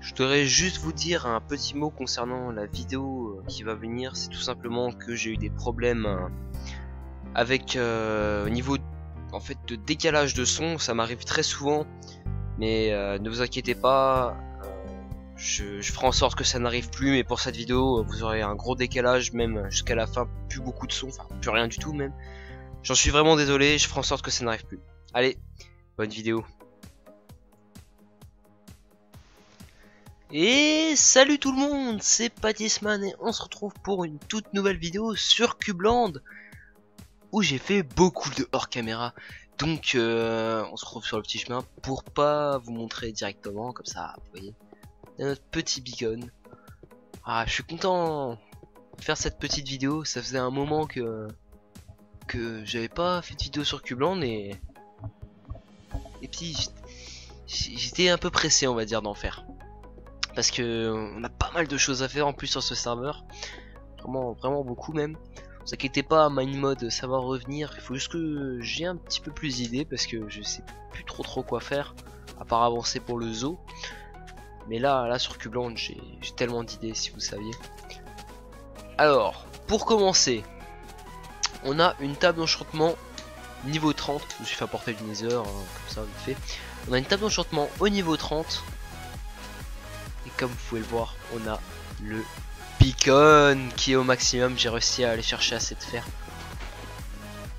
Je voudrais juste vous dire un petit mot concernant la vidéo qui va venir. C'est tout simplement que j'ai eu des problèmes avec au niveau en fait de décalage de son. Ça m'arrive très souvent, mais ne vous inquiétez pas, je ferai en sorte que ça n'arrive plus. Mais pour cette vidéo, vous aurez un gros décalage, même jusqu'à la fin, plus beaucoup de son, enfin plus rien du tout même. J'en suis vraiment désolé, je ferai en sorte que ça n'arrive plus. Allez, bonne vidéo. Et salut tout le monde, c'est Patisman et on se retrouve pour une toute nouvelle vidéo sur Cubeland où j'ai fait beaucoup de hors caméra. Donc on se retrouve sur le petit chemin pour pas vous montrer directement comme ça, vous voyez, notre petit beacon. Ah, je suis content de faire cette petite vidéo, ça faisait un moment que j'avais pas fait de vidéo sur Cubeland et puis j'étais un peu pressé, on va dire, d'en faire. Parce que on a pas mal de choses à faire en plus sur ce serveur, vraiment beaucoup même. Ne vous inquiétez pas, MindMod ça va revenir. Il faut juste que j'ai un petit peu plus d'idées parce que je sais plus trop quoi faire à part avancer pour le zoo. Mais là sur Cubeland j'ai tellement d'idées, si vous saviez. Alors pour commencer, on a une table d'enchantement niveau 30. Je me suis fait apporter du Nether, hein, comme ça vite fait. On a une table d'enchantement au niveau 30. Et comme vous pouvez le voir, on a le beacon qui est au maximum. J'ai réussi à aller chercher assez de fer.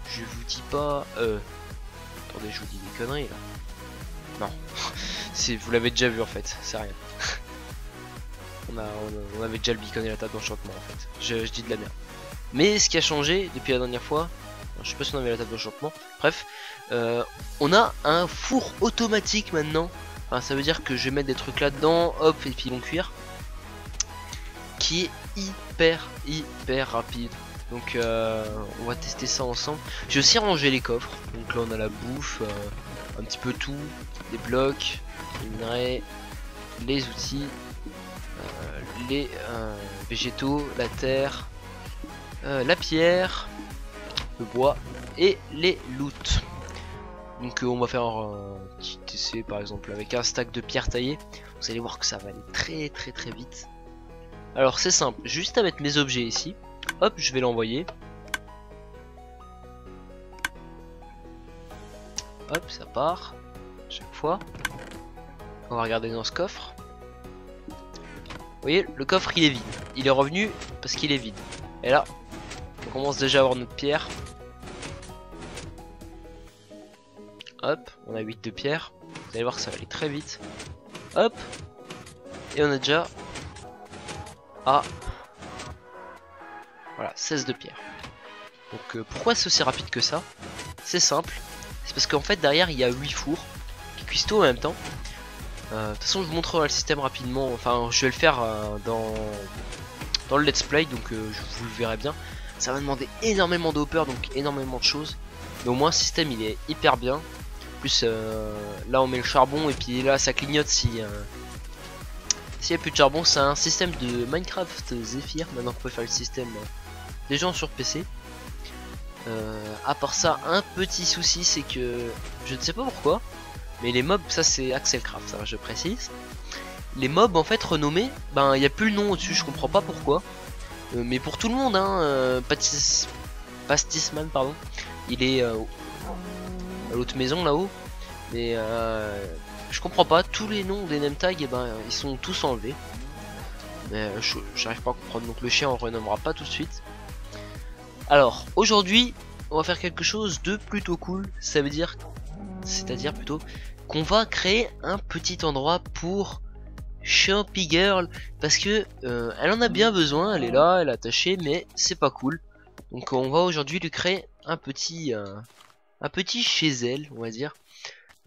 Je vous dis pas... Attendez, je vous dis des conneries là. Non. Vous l'avez déjà vu en fait, c'est rien. on avait déjà le beacon et la table d'enchantement en fait. Je dis de la merde. Mais ce qui a changé depuis la dernière fois, je sais pas si on avait la table d'enchantement. Bref, on a un four automatique maintenant. Enfin, ça veut dire que je vais mettre des trucs là-dedans, hop, et puis ils vont cuire. Qui est hyper rapide. Donc on va tester ça ensemble. J'ai aussi rangé les coffres. Donc là on a la bouffe, un petit peu tout, des blocs, les minerais, les outils, les végétaux, la terre, la pierre, le bois et les loots. Donc on va faire un petit essai par exemple avec un stack de pierre taillée. Vous allez voir que ça va aller très vite. Alors c'est simple, juste à mettre mes objets ici. Hop, je vais l'envoyer. Hop, ça part. Chaque fois. On va regarder dans ce coffre. Vous voyez, le coffre il est vide. Il est revenu parce qu'il est vide. Et là, on commence déjà à avoir notre pierre. Hop, on a 8 de pierre. Vous allez voir que ça va aller très vite. Hop. Et on a déjà... Ah. Voilà, 16 de pierre. Donc pourquoi c'est aussi rapide que ça? C'est simple. C'est parce qu'en fait derrière il y a 8 fours qui cuisent tout en même temps. De toute façon je vous montrerai le système rapidement. Enfin je vais le faire dans le let's play. Donc vous le verrez bien. Ça va demander énormément de hoppers, donc énormément de choses. Mais au moins le système il est hyper bien. Plus là on met le charbon et puis là ça clignote si s'il n'y a plus de charbon. C'est un système de Minecraft Zephyr. Maintenant on peut faire le système des gens sur PC. À part ça, un petit souci, c'est que je ne sais pas pourquoi, mais les mobs, ça c'est Axelcraft, ça je précise. Les mobs en fait renommés, ben il n'y a plus le nom au-dessus, je comprends pas pourquoi. Mais pour tout le monde, hein, Pastisman, pardon, il est à l'autre maison là-haut. Mais je comprends pas, tous les noms des name tags, et ben ils sont tous enlevés. Mais j'arrive pas à comprendre, donc le chien on renommera pas tout de suite. Alors aujourd'hui on va faire quelque chose de plutôt cool. C'est-à-dire plutôt qu'on va créer un petit endroit pour Chompy Girl, parce que elle en a bien besoin. Elle est là, elle est attachée, mais c'est pas cool. Donc on va aujourd'hui lui créer un petit chez elle, on va dire.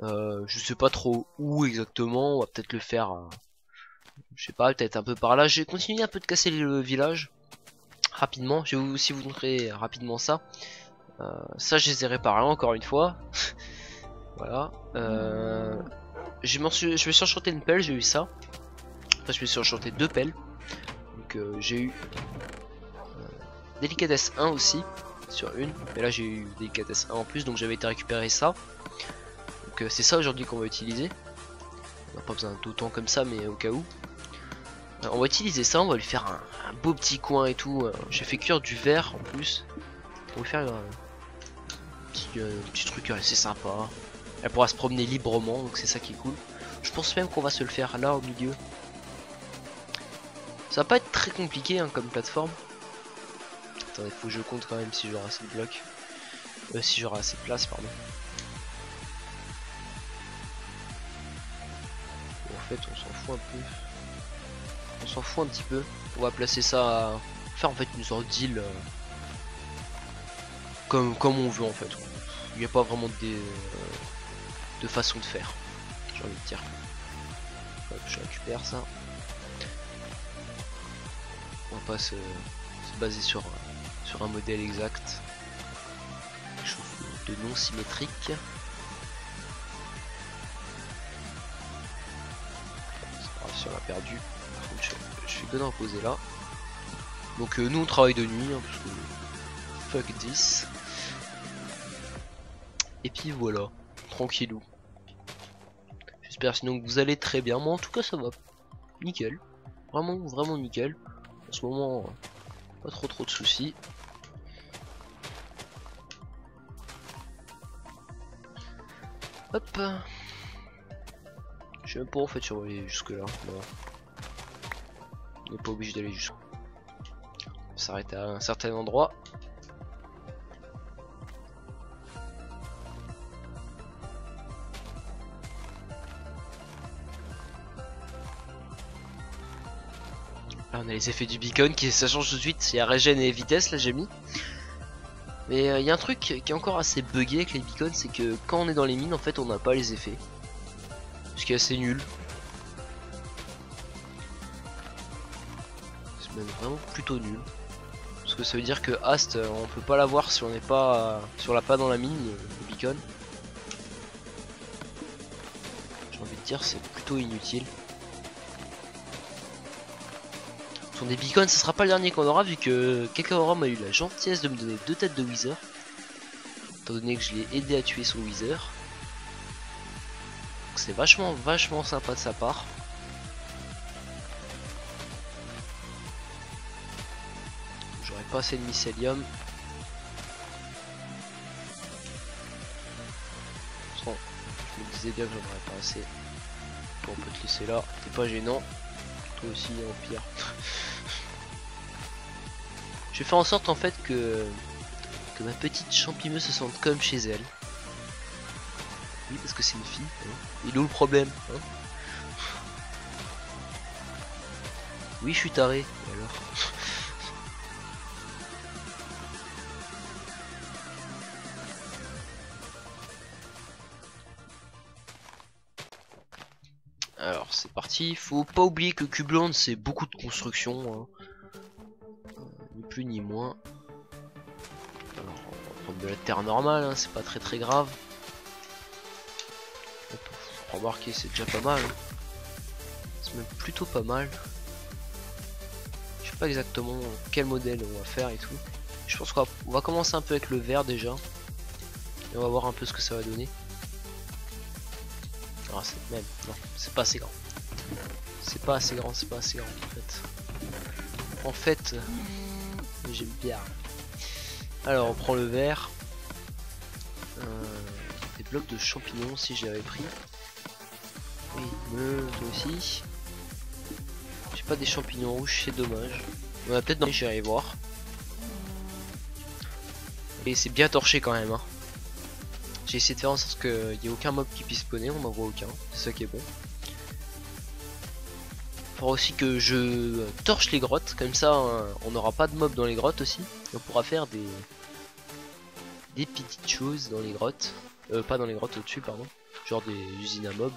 Je sais pas trop où exactement. On va peut-être le faire je sais pas, peut-être un peu par là. Je vais continuer un peu de casser le village rapidement. Je vais aussi vous montrer rapidement ça. Ça je les ai réparés encore une fois. Voilà. Je me suis enchanté une pelle, j'ai eu ça. Enfin je me suis enchanté 2 pelles. Donc j'ai eu délicatesse 1 aussi sur une. Mais là j'ai eu délicatesse 1 en plus, donc j'avais été récupérer ça. Donc c'est ça aujourd'hui qu'on va utiliser. On n'a pas besoin d'autant comme ça, mais au cas où. On va utiliser ça, on va lui faire un beau petit coin et tout. J'ai fait cuire du verre en plus. Pour lui faire petit truc assez sympa. Elle pourra se promener librement, donc c'est ça qui est cool. Je pense même qu'on va se le faire là au milieu. Ça va pas être très compliqué hein, comme plateforme. Attendez, faut que je compte quand même si j'aurai assez de blocs. Si j'aurai assez de place, pardon. Et en fait, on s'en fout un peu. On s'en fout un petit peu. On va placer ça à faire en fait une sorte d'île comme on veut en fait. Il n'y a pas vraiment de façon de faire. J'ai envie de dire. Hop, je récupère ça. On va pas se baser sur un modèle exact. Quelque chose de non symétrique. Si on l'a perdu. Par contre, je suis bien reposer là. Donc nous on travaille de nuit hein, parce que fuck this. Et puis voilà, tranquillou. J'espère sinon que vous allez très bien. Moi en tout cas ça va nickel. Vraiment nickel. En ce moment pas trop de soucis. Hop. Je sais même pas en fait si on va aller jusque là. Non. On n'est pas obligé d'aller jusqu'à. On s'arrête à un certain endroit. Là on a les effets du beacon qui ça change tout de suite. Il y a régène et vitesse là j'ai mis. Mais il y a un truc qui est encore assez buggé avec les beacons, c'est que quand on est dans les mines en fait on n'a pas les effets. Ce qui est assez nul. C'est même vraiment plutôt nul. Parce que ça veut dire que Ast on peut pas l'avoir si on n'est pas si on l'a pas dans la mine le beacon. J'ai envie de dire c'est plutôt inutile. Sur des beacons, ce sera pas le dernier qu'on aura vu que Kakaoram a eu la gentillesse de me donner 2 têtes de Wither. Étant donné que je l'ai aidé à tuer son Wither. Donc c'est vachement sympa de sa part. J'aurais pas assez de mycélium. Je me disais bien que j'en aurais pas assez. Bon, on peut te laisser là, c'est pas gênant. Toi aussi en pire. Je vais faire en sorte en fait que ma petite champimeuse se sente comme chez elle. Oui parce que c'est une fille. Hein. Il est où le problème hein? Oui je suis taré. Et alors alors c'est parti. Faut pas oublier que Cubland c'est beaucoup de construction. Hein. Ni plus ni moins. Alors on va prendre de la terre normale. Hein. C'est pas très grave. Remarquez c'est déjà pas mal. Hein. C'est même plutôt pas mal. Je sais pas exactement quel modèle on va faire et tout. Je pense qu'on va commencer un peu avec le vert déjà. Et on va voir un peu ce que ça va donner. Ah c'est même. Non, c'est pas assez grand. C'est pas assez grand en fait. En fait, j'aime bien. Alors on prend le vert. Des blocs de champignons si j'avais pris. Oui, toi aussi. J'ai pas des champignons rouges, c'est dommage. On va peut-être dans j'irai voir. Et c'est bien torché quand même. Hein. J'ai essayé de faire en sorte qu'il n'y ait aucun mob qui puisse spawner, on n'en voit aucun. C'est ça qui est bon. Il faudra aussi que je torche les grottes, comme ça on n'aura pas de mobs dans les grottes aussi. Et on pourra faire des petites choses dans les grottes. Pas dans les grottes au-dessus, pardon. Genre des usines à mobs.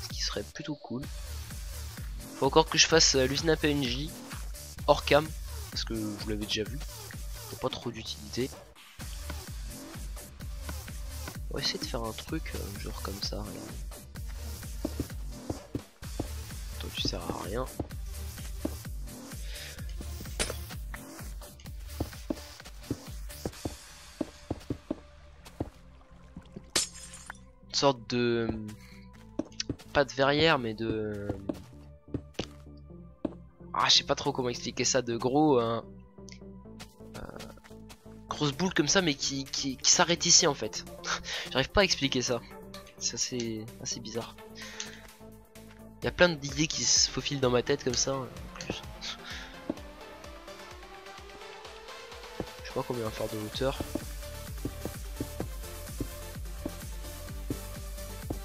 Ce qui serait plutôt cool. Faut encore que je fasse l'usine à PNJ hors cam. Parce que vous l'avez déjà vu. Pas trop d'utilité. On va essayer de faire un truc genre comme ça. Là. Toi tu sers à rien. sorte de... pas de verrière, mais de... ah, je sais pas trop comment expliquer ça, de gros... grosse boule comme ça, mais qui s'arrête ici en fait. J'arrive pas à expliquer ça. C'est assez bizarre. Il y a plein d'idées qui se faufilent dans ma tête comme ça. Je sais pas combien on va faire de hauteur.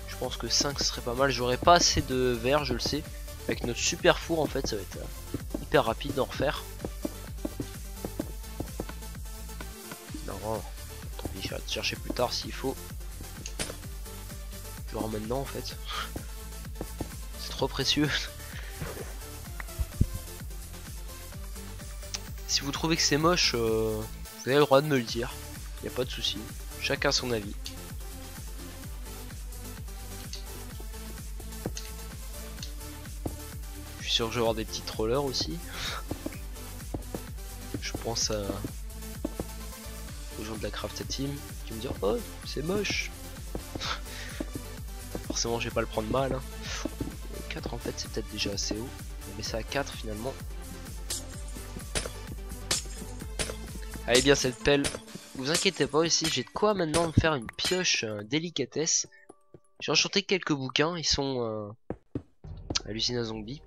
Je pense que 5 ce serait pas mal. J'aurais pas assez de verre, je le sais. Avec notre super four en fait, ça va être hyper rapide d'en refaire. Non, tant pis, j'irai chercher plus tard s'il faut. Genre maintenant en fait. C'est trop précieux. Si vous trouvez que c'est moche, vous avez le droit de me le dire. Y a pas de souci. Chacun son avis. Je suis sûr que je vais avoir des petits trollers aussi. Je pense aux gens de la Craft Team qui me disent oh c'est moche. Forcément je vais pas le prendre mal hein. 4 en fait c'est peut-être déjà assez haut. On va baisser à 4 finalement. Allez bien cette pelle. Vous inquiétez pas ici, j'ai de quoi maintenant me faire une pioche délicatesse. J'ai enchanté quelques bouquins, ils sont à l'usine à zombies.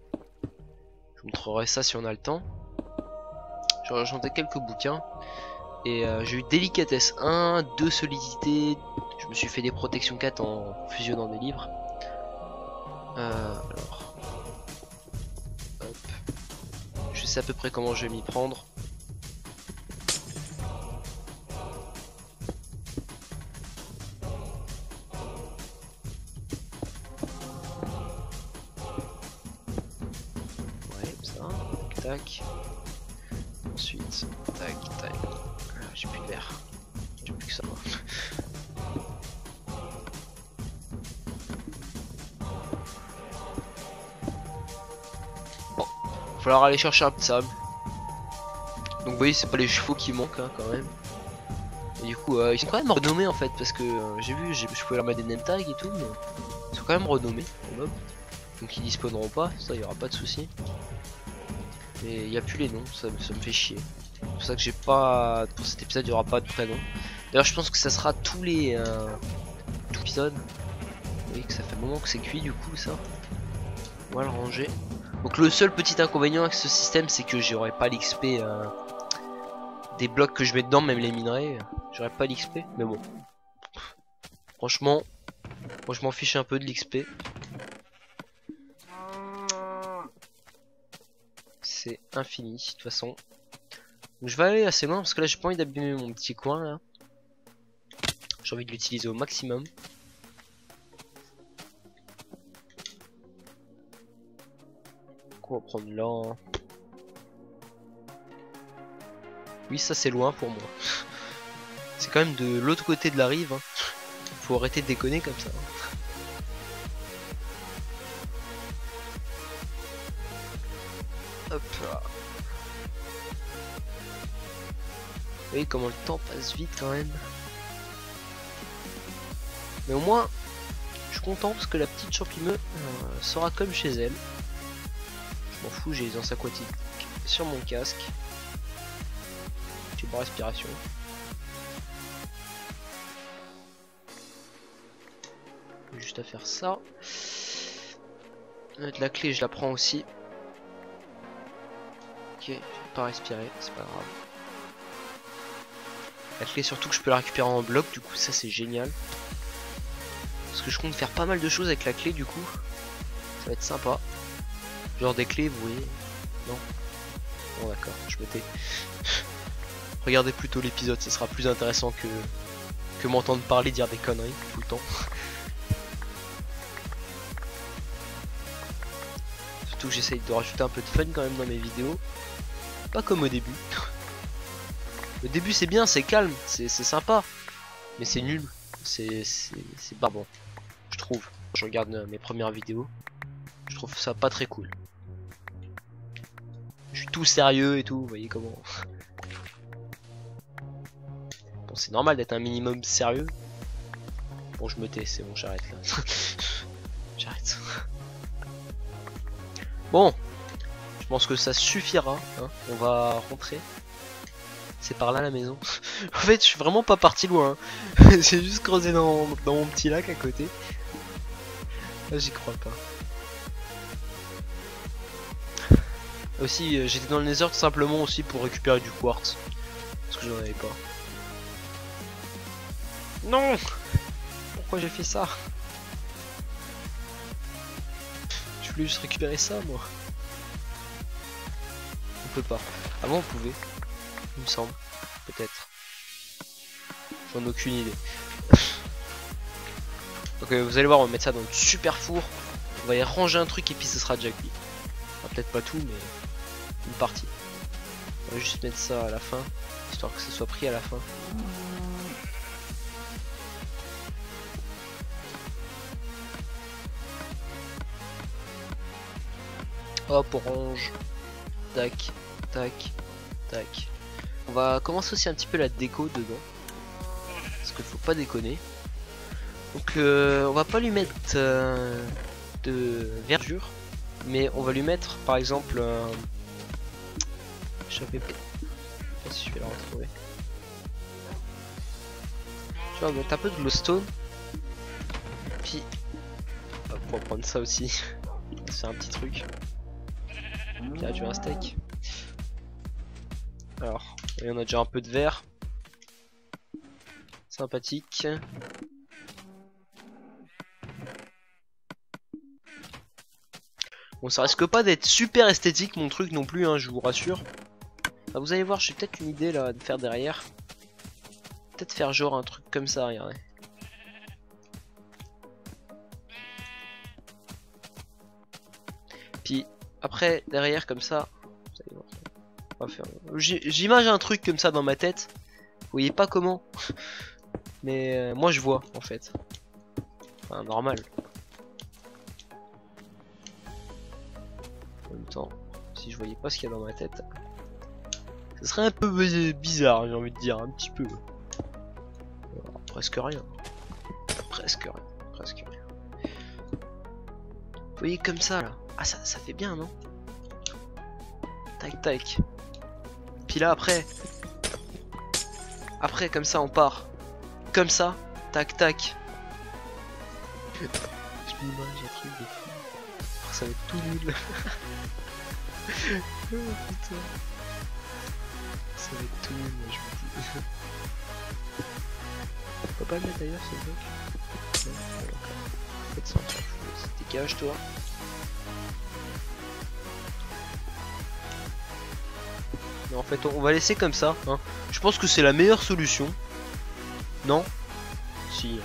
Je vous montrerai ça si on a le temps. J'ai enchanté quelques bouquins. Et j'ai eu délicatesse 1, 2 solidité. Je me suis fait des protections 4 en fusionnant des livres. Alors. Hop. Je sais à peu près comment je vais m'y prendre. Ouais, comme ça. Tac, tac. Ensuite, tac, tac. Ah, j'ai plus de verre. J'ai plus que ça. Bon, va falloir aller chercher un peu de sable. Donc vous voyez, c'est pas les chevaux qui manquent hein, quand même. Et du coup, ils sont quand même renommés en fait, parce que j'ai vu, je pouvais leur mettre des name tags et tout, mais ils sont quand même renommés les mobs. Donc ils disposeront pas, ça y aura pas de souci. Mais il n'y a plus les noms, ça me fait chier. C'est pour ça que j'ai pas, pour cet épisode il n'y aura pas de prénom. D'ailleurs je pense que ça sera tous les tout épisode. Vous voyez que ça fait un moment que c'est cuit du coup ça. On va le ranger. Donc le seul petit inconvénient avec ce système c'est que j'aurai pas l'XP des blocs que je mets dedans, même les minerais. J'aurais pas l'XP, mais bon. Franchement, moi je m'en fiche un peu de l'XP. C'est infini de toute façon. Donc je vais aller assez loin parce que là j'ai pas envie d'abîmer mon petit coin là. J'ai envie de l'utiliser au maximum. Donc on va prendre là. Oui ça c'est loin pour moi. C'est quand même de l'autre côté de la rive hein. Faut arrêter de déconner comme ça. Hop là. Vous voyez comment le temps passe vite quand même. Mais au moins, je suis content parce que la petite champignon sera comme chez elle. Je m'en fous, j'ai les anses aquatiques sur mon casque. Tube à respiration. Juste à faire ça. La clé, je la prends aussi. Ok, je vais pas respirer, c'est pas grave. La clé surtout que je peux la récupérer en bloc, du coup ça c'est génial. Parce que je compte faire pas mal de choses avec la clé du coup. Ça va être sympa. Genre des clés, vous voyez. Non. Bon d'accord, je me tais. Regardez plutôt l'épisode, ce sera plus intéressant que m'entendre parler, dire des conneries tout le temps. Surtout que j'essaye de rajouter un peu de fun quand même dans mes vidéos. Pas comme au début. Le début c'est bien, c'est calme, c'est sympa. Mais c'est nul. C'est barbant. Je trouve. Je regarde mes premières vidéos. Je trouve ça pas très cool. Je suis tout sérieux et tout, vous voyez comment. Bon c'est normal d'être un minimum sérieux. Bon, je me tais, c'est bon, j'arrête là. J'arrête. Bon, je pense que ça suffira. Hein. On va rentrer. C'est par là la maison. En fait, je suis vraiment pas parti loin. Hein. J'ai juste creusé dans mon petit lac à côté. Là, j'y crois pas. Aussi, j'étais dans le Nether tout simplement aussi pour récupérer du quartz. Parce que j'en avais pas. Non! Pourquoi j'ai fait ça? Je voulais juste récupérer ça, moi. On peut pas. Avant, on pouvait. Il me semble. Peut-être. J'en ai aucune idée. Donc vous allez voir, on va mettre ça dans le super four. On va y ranger un truc et puis ce sera déjà cuit. Enfin, peut-être pas tout, mais une partie. On va juste mettre ça à la fin, histoire que ça soit pris à la fin. Hop, orange. Tac, tac, tac. On va commencer aussi un petit peu la déco dedans. Parce qu'il faut pas déconner. Donc on va pas lui mettre de verdure. Mais on va lui mettre par exemple je sais pas si je vais la retrouver. Tu vois, on va mettre un peu de glowstone. Puis hop, on va prendre ça aussi. C'est un petit truc. Puis là tu as un steak. Alors, et on a déjà un peu de verre. Sympathique. Bon, ça risque pas d'être super esthétique mon truc non plus, hein, je vous rassure. Bah, vous allez voir, j'ai peut-être une idée là de faire derrière. Peut-être faire genre un truc comme ça, regardez. Puis après, derrière comme ça, vous allez voir. On va faire... J'imagine un truc comme ça dans ma tête. Vous voyez pas comment. Mais moi je vois en fait. Enfin, normal. En même temps, si je voyais pas ce qu'il y a dans ma tête, ce serait un peu bizarre, j'ai envie de dire, un petit peu. Alors, presque rien. Presque rien. Presque rien. Vous voyez comme ça là. Ah ça fait bien, non? Tac tac. Puis là après. Après comme ça on part. Comme ça. Tac tac. Je m'imagine un truc de fou. Ça va être tout nul. Oh putain. Ça va être tout nul, moi je vous dis. On peut pas le mettre d'ailleurs ce bloc. Non, en fait ça on s'en fout. Dégage toi. Mais en fait on va laisser comme ça. Hein. Je pense que c'est la meilleure solution. Non? Si.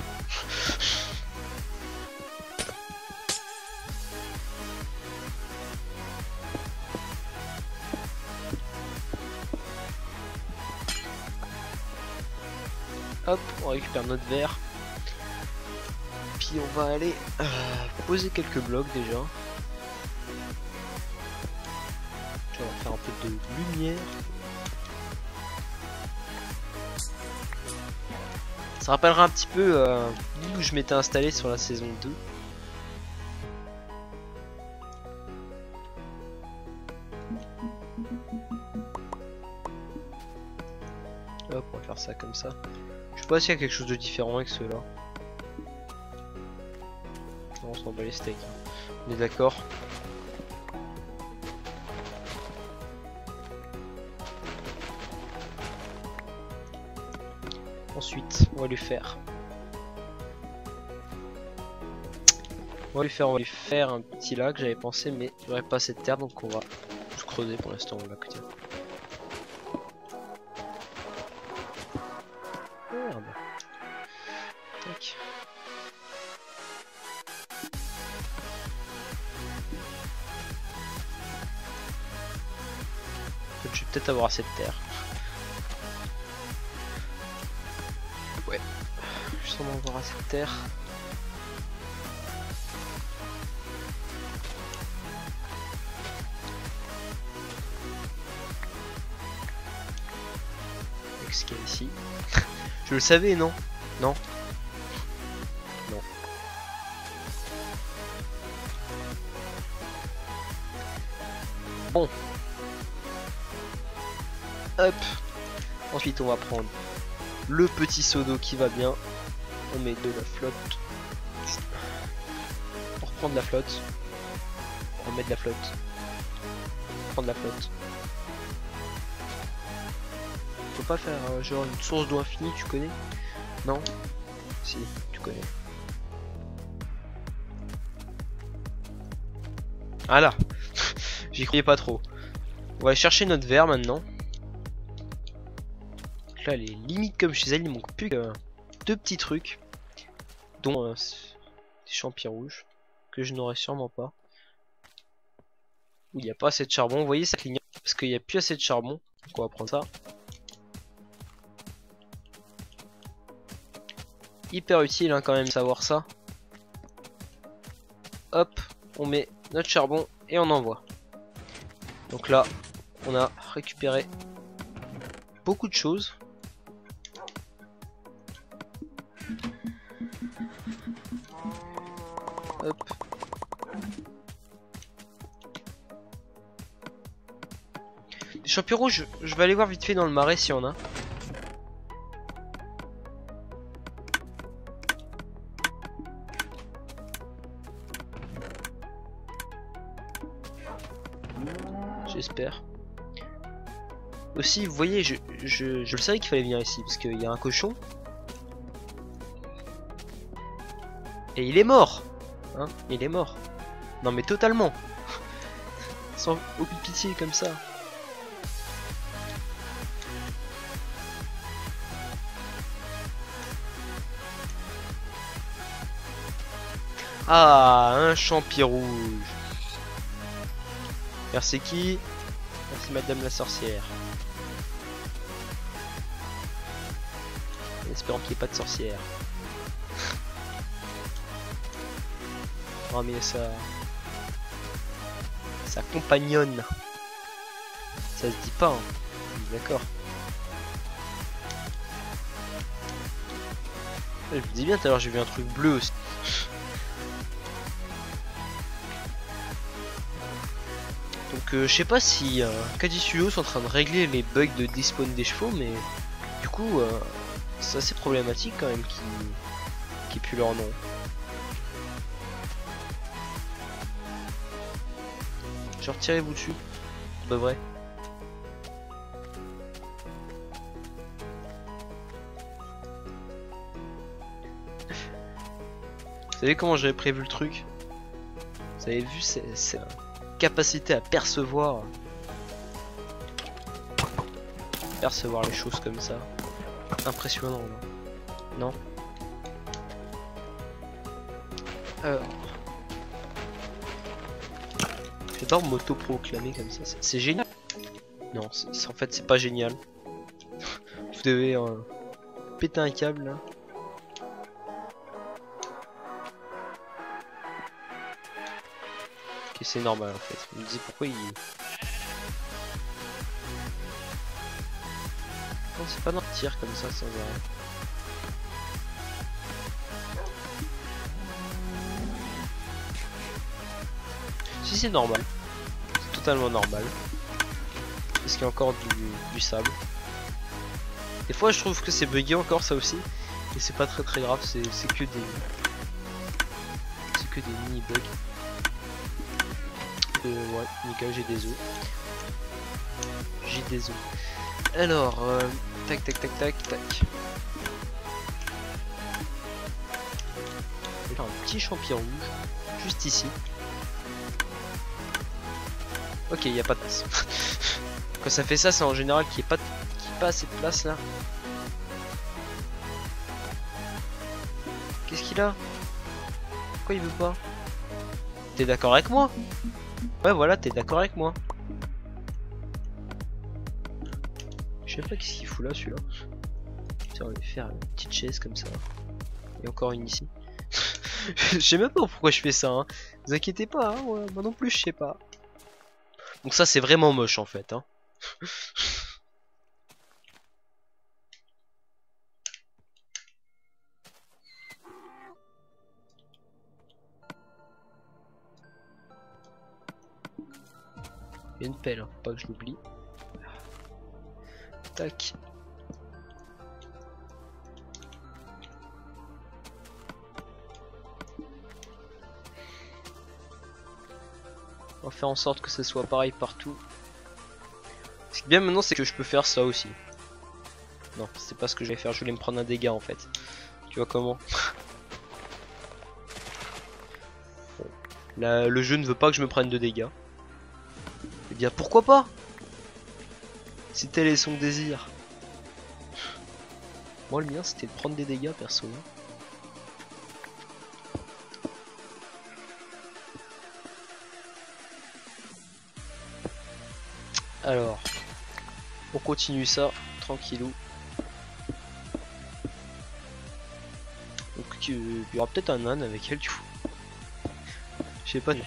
Hop, on récupère notre verre. Puis on va aller poser quelques blocs déjà. On va faire un peu de lumière. Ça rappellera un petit peu où je m'étais installé sur la saison 2. Hop, on va faire ça comme ça. Je sais pas s'il y a quelque chose de différent avec ceux-là. Non, on s'en bat les steaks. On est d'accord. Ensuite, on va lui faire. On va lui faire un petit lac, j'avais pensé, mais il n'y aurait pas assez de terre, donc on va tout creuser pour l'instant le lac. Tiens. Merde. Tac. Je vais peut-être avoir assez de terre. Ouais. Je sens avoir assez de terre. Avec ce qu'il y a ici. Je le savais, non? Non. Bon. Hop. Ensuite, on va prendre le petit seau d'eau qui va bien. On met de la flotte. On reprend de la flotte. On met de la flotte. On prend de la flotte. Faut pas faire genre une source d'eau infinie, tu connais? Non? Si, tu connais. Voilà. J'y croyais pas trop. On va aller chercher notre verre maintenant. Donc là, les limites comme chez elle, il manque plus que deux petits trucs. Dont des champignons rouges. Que je n'aurai sûrement pas. Où il n'y a pas assez de charbon. Vous voyez, ça clignote. Parce qu'il n'y a plus assez de charbon. Donc on va prendre ça. Hyper utile hein, quand même de savoir ça. Hop, on met notre charbon et on envoie. Donc là, on a récupéré beaucoup de choses. Hop. Des champignons rouges, je vais aller voir vite fait dans le marais s'il y en a. J'espère. Aussi, vous voyez, je le savais qu'il fallait venir ici, parce qu'il y a un cochon. Et il est mort hein. Il est mort. Non mais totalement. Sans aucune pitié comme ça. Ah, un champi rouge. Merci qui? Merci madame la sorcière. En espérant qu'il n'y ait pas de sorcière. Oh mais sa compagnonne. Ça se dit pas hein. D'accord. Je vous dis bien tout à l'heure j'ai vu un truc bleu aussi. Donc je sais pas si Cadisuo sont en train de régler les bugs de despawn des chevaux, mais du coup c'est assez problématique quand même qui pue leur nom. Genre tirez-vous dessus, c'est pas vrai. Vous savez comment j'avais prévu le truc? Vous avez vu c'est capacité à percevoir les choses comme ça, impressionnant non? Alors j'adore m'auto-proclamer comme ça, c'est génial. Non en fait c'est pas génial. Vous devez péter un câble là. Ok c'est normal en fait, je me disais pourquoi il... Non c'est pas dans le tir comme ça sans arrêt. Si c'est normal, c'est totalement normal. Parce qu'il y a encore du sable. Des fois je trouve que c'est bugué encore ça aussi. Et c'est pas très grave, c'est que des... C'est que des mini bugs. Ouais, nickel, j'ai des os. J'ai des os. Alors, tac. Je vais faire un petit champignon rouge, juste ici. Ok, il n'y a pas de place. Quand ça fait ça, c'est en général qu'il n'y ait pas assez de place là. Qu'est-ce qu'il a? Pourquoi il veut pas? T'es d'accord avec moi? Ouais, voilà, t'es d'accord avec moi. Je sais pas qu'est-ce qu'il fout là, celui-là. Tiens, on va faire une petite chaise comme ça. Et encore une ici. Je sais même pas pourquoi je fais ça, hein. Vous inquiétez pas, hein, ouais, moi non plus, je sais pas. Donc ça, c'est vraiment moche en fait, hein. Il y a une pelle, hein, faut pas que je l'oublie. Tac. On va faire en sorte que ce soit pareil partout. Ce qui est bien maintenant, c'est que je peux faire ça aussi. Non, c'est pas ce que je vais faire, je voulais me prendre un dégât en fait. Tu vois comment? Bon. Là, le jeu ne veut pas que je me prenne de dégâts. Eh bien, pourquoi pas? Si tel est son désir. Moi, le mien, c'était de prendre des dégâts, perso. Alors, on continue ça, tranquillou. Donc, il y aura peut-être un âne avec elle, du coup. Je sais pas. J'avais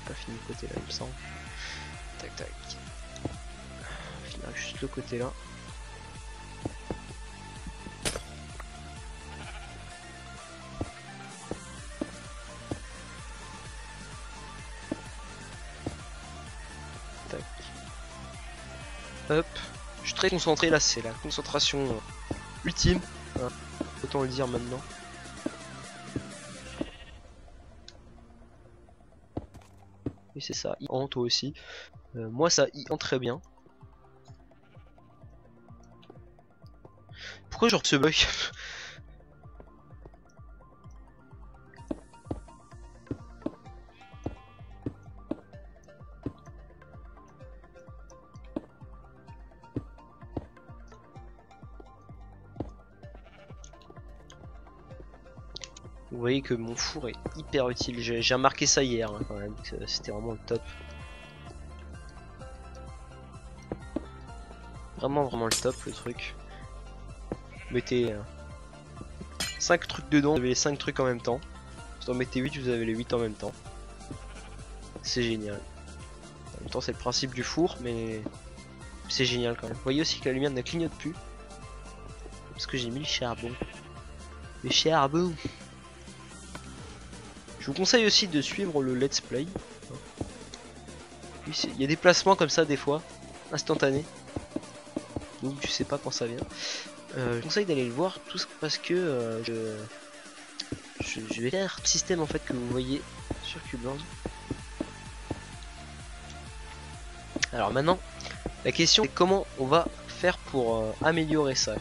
pas fini le côté là, il me semble. Tac tac. On finira juste le côté là. Tac. Hop. Je suis très concentré là, c'est la concentration ultime. Hein. Autant le dire maintenant. Oui c'est ça, I en toi aussi. Moi ça I en très bien. Pourquoi genre ce bug? Vous voyez que mon four est hyper utile, j'ai remarqué ça hier hein, quand même, c'était vraiment le top. Vraiment le top le truc. Vous mettez 5 trucs dedans, vous avez les 5 trucs en même temps. Vous en mettez 8, vous avez les 8 en même temps. C'est génial. En même temps c'est le principe du four, mais c'est génial quand même. Vous voyez aussi que la lumière ne clignote plus. Parce que j'ai mis le charbon. Le charbon. Je vous conseille aussi de suivre le let's play. Il y a des placements comme ça des fois, instantanés. Donc je sais pas quand ça vient. Je vous conseille d'aller le voir tout parce que je vais faire le système en fait que vous voyez sur Cubeland. Alors maintenant, la question est comment on va faire pour améliorer ça.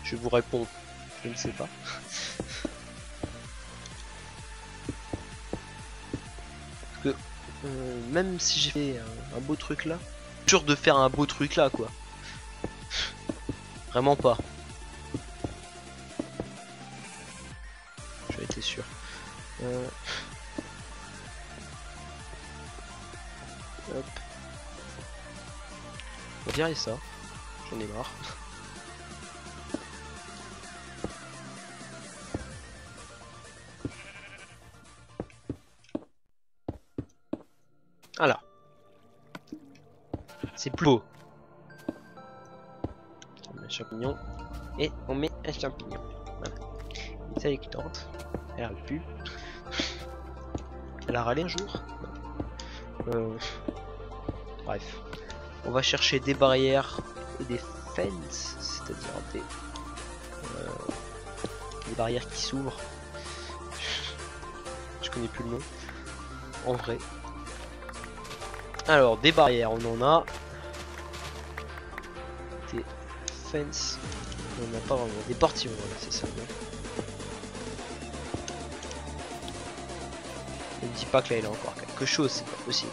Je vous réponds, je ne sais pas. Parce que même si j'ai fait un beau truc là, sûr de faire un beau truc là quoi. Vraiment pas. J'en étais sûr. Hop. On va virer ça. J'en ai marre. Voilà. C'est plus beau. On met un champignon. Et on met un champignon. Voilà. Ça y est qui tente. Elle râle plus. Elle a râlé un jour. Bref. On va chercher des barrières et des fences. C'est-à-dire des barrières qui s'ouvrent. Je connais plus le nom. En vrai. Alors, des barrières, on en a. Des fences, on en a pas vraiment. Des portillons, voilà, c'est ça. Ne me dis pas que là il a encore quelque chose, c'est pas possible.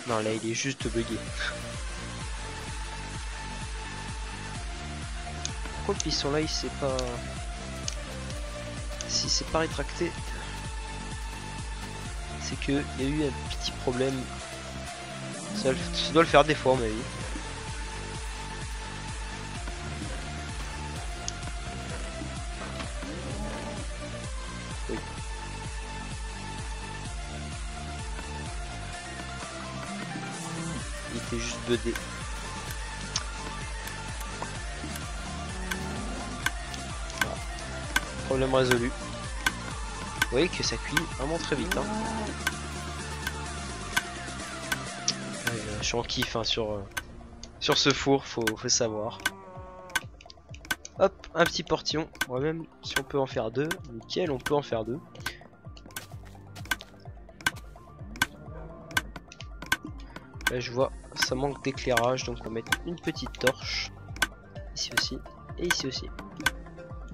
Non, là il est juste bugué. Pourquoi le piston là il s'est pas. Si c'est pas rétracté, c'est que il y a eu un petit problème. Ça doit le faire des fois à mon avis. Oui. Il était juste 2D. Problème résolu. Vous voyez que ça cuit vraiment très vite. Hein. Ouais, je suis en kiff hein, sur ce four, faut savoir. Hop, un petit portillon. Ouais, même si on peut en faire deux, nickel, on peut en faire deux. Là je vois, ça manque d'éclairage, donc on va mettre une petite torche. Ici aussi, et ici aussi.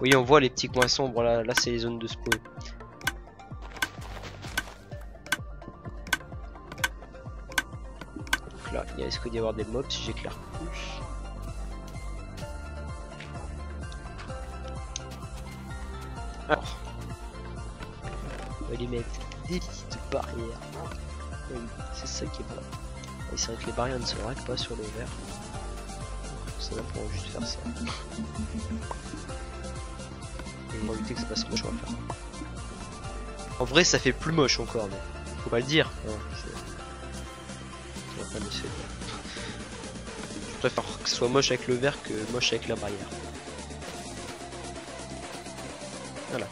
Oui, on voit les petits coins sombres, là c'est les zones de spawn. Donc là, il risque d'y avoir des mobs si j'éclaire plus. Alors, on va lui mettre des petites barrières. Oui, c'est ça qui est bon. Et c'est vrai que les barrières ne se règlent pas sur le verre. Ça va pour juste faire ça. Et on va éviter que ça passe moche, on va faire. En vrai, ça fait plus moche encore, mais faut pas le dire. Je préfère que ce soit moche avec le verre que moche avec la barrière. Voilà.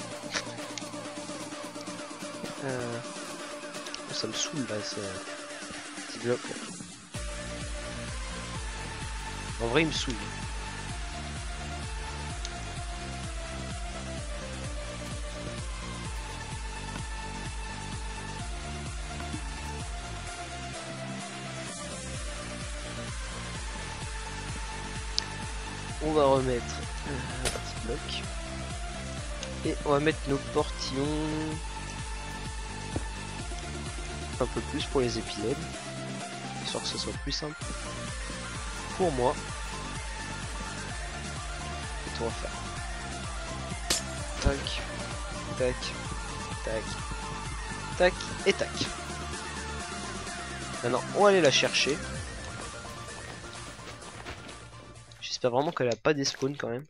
Ça me saoule là, ce bloc. En vrai, il me saoule. On va remettre un petit bloc. Et on va mettre nos portillons un peu plus pour les épisodes, histoire que ce soit plus simple pour moi. Et on va faire tac, tac, tac, tac et tac. Maintenant on va aller la chercher. J'espère vraiment qu'elle a pas des spawns quand même.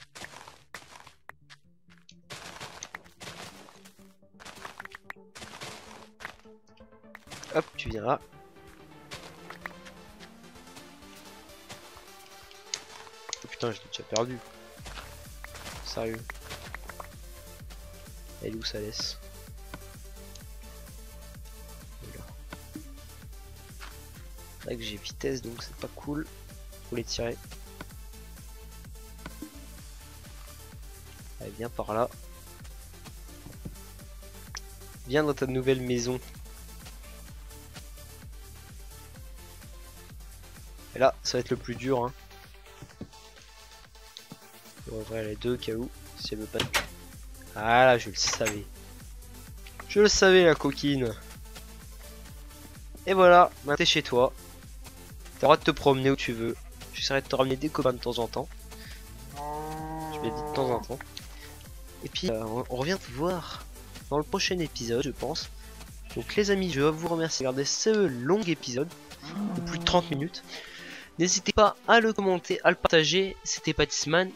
Hop, tu viens là. Oh putain, je l'ai déjà perdu. Sérieux. Elle est où ça laisse? Voilà. C'est vrai que j'ai vitesse donc c'est pas cool. Faut les tirer. Allez, viens par là. Viens dans ta nouvelle maison. Et là, ça va être le plus dur. Hein. On va ouvrir les deux au cas où, si elle veut pas. Ah là, je le savais. Je le savais, la coquine. Et voilà, maintenant t'es chez toi. T'as le droit de te promener où tu veux. J'essaierai de te ramener des copains de temps en temps. Je l'ai dit de temps en temps. Et puis, on revient te voir dans le prochain épisode, je pense. Donc les amis, je vais vous remercier de regarder ce long épisode de plus de 30 minutes. N'hésitez pas à le commenter, à le partager. C'était Patisman